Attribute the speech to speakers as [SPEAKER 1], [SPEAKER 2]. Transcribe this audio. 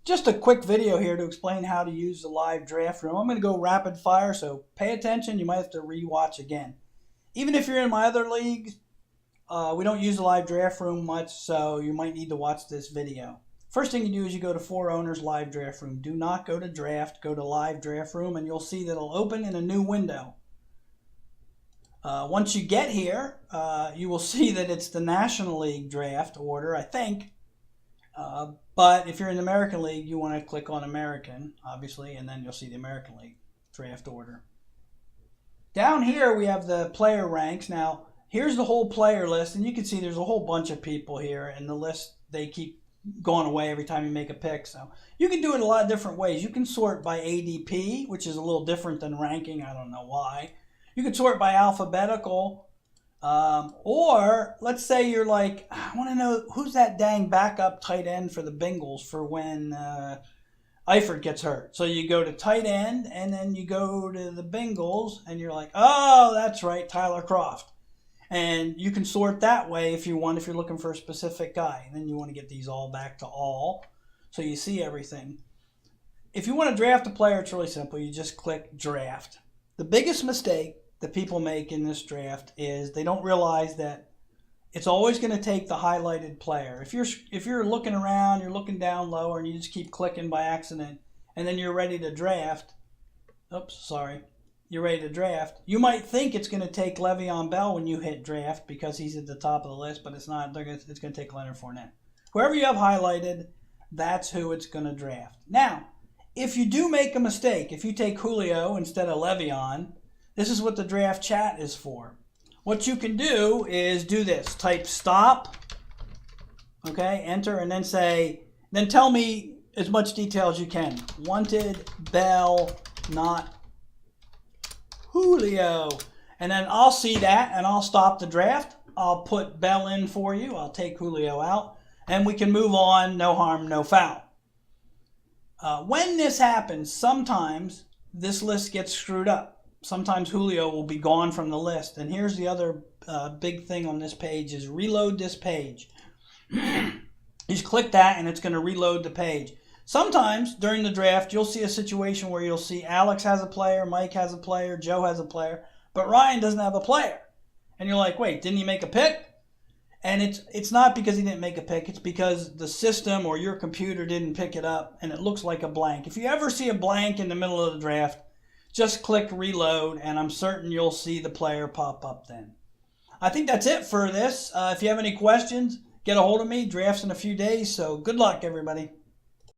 [SPEAKER 1] Just a quick video here to explain how to use the live draft room. I'm going to go rapid fire, so pay attention. You might have to re-watch again. Even if you're in my other leagues, we don't use the live draft room much, so you might need to watch this video. First thing you do is you go to For Owners Live Draft Room. Do not go to Draft, go to Live Draft Room, and you'll see that it'll open in a new window. Once you get here, you will see that it's the National League draft order, I think. But if you're in the American League, you want to click on American, obviously, and then you'll see the American League draft order. Down here, we have the player ranks. Now, here's the whole player list, and you can see there's a whole bunch of people here, and the list, they keep going away every time you make a pick. So you can do it a lot of different ways. You can sort by ADP, which is a little different than ranking. I don't know why. You can sort by alphabetical. Or let's say you're like, I want to know who's that dang backup tight end for the Bengals for when Eifert gets hurt. So you go to tight end, and then you go to the Bengals, and you're like, oh, that's right, Tyler Kroft. And you can sort that way if you want, if you're looking for a specific guy. And then you want to get these all back to all, so you see everything. If you want to draft a player, it's really simple. You just click draft. The biggest mistake that people make in this draft is they don't realize that it's always going to take the highlighted player. If you're looking around, you're looking down lower, and you just keep clicking by accident, and then you're ready to draft. You're ready to draft. You might think it's going to take Le'Veon Bell when you hit draft because he's at the top of the list, but it's not. It's going to take Leonard Fournette. Whoever you have highlighted, that's who it's going to draft. Now, if you do make a mistake, if you take Julio instead of Le'Veon, this is what the draft chat is for. What you can do is do this. Type stop, okay, enter, and then tell me as much detail as you can. Wanted Bell, not Julio. And then I'll see that, and I'll stop the draft. I'll put Bell in for you. I'll take Julio out, and we can move on. No harm, no foul. When this happens, sometimes this list gets screwed up. Sometimes Julio will be gone from the list. And here's the other big thing on this page is reload this page. You just click that, and it's going to reload the page. Sometimes during the draft, you'll see a situation where you'll see Alex has a player, Mike has a player, Joe has a player, but Ryan doesn't have a player. And you're like, wait, didn't he make a pick? And it's not because he didn't make a pick. It's because the system or your computer didn't pick it up, and it looks like a blank. If you ever see a blank in the middle of the draft, just click reload, and I'm certain you'll see the player pop up then. I think that's it for this. If you have any questions, get a hold of me. Draft's in a few days, so good luck, everybody.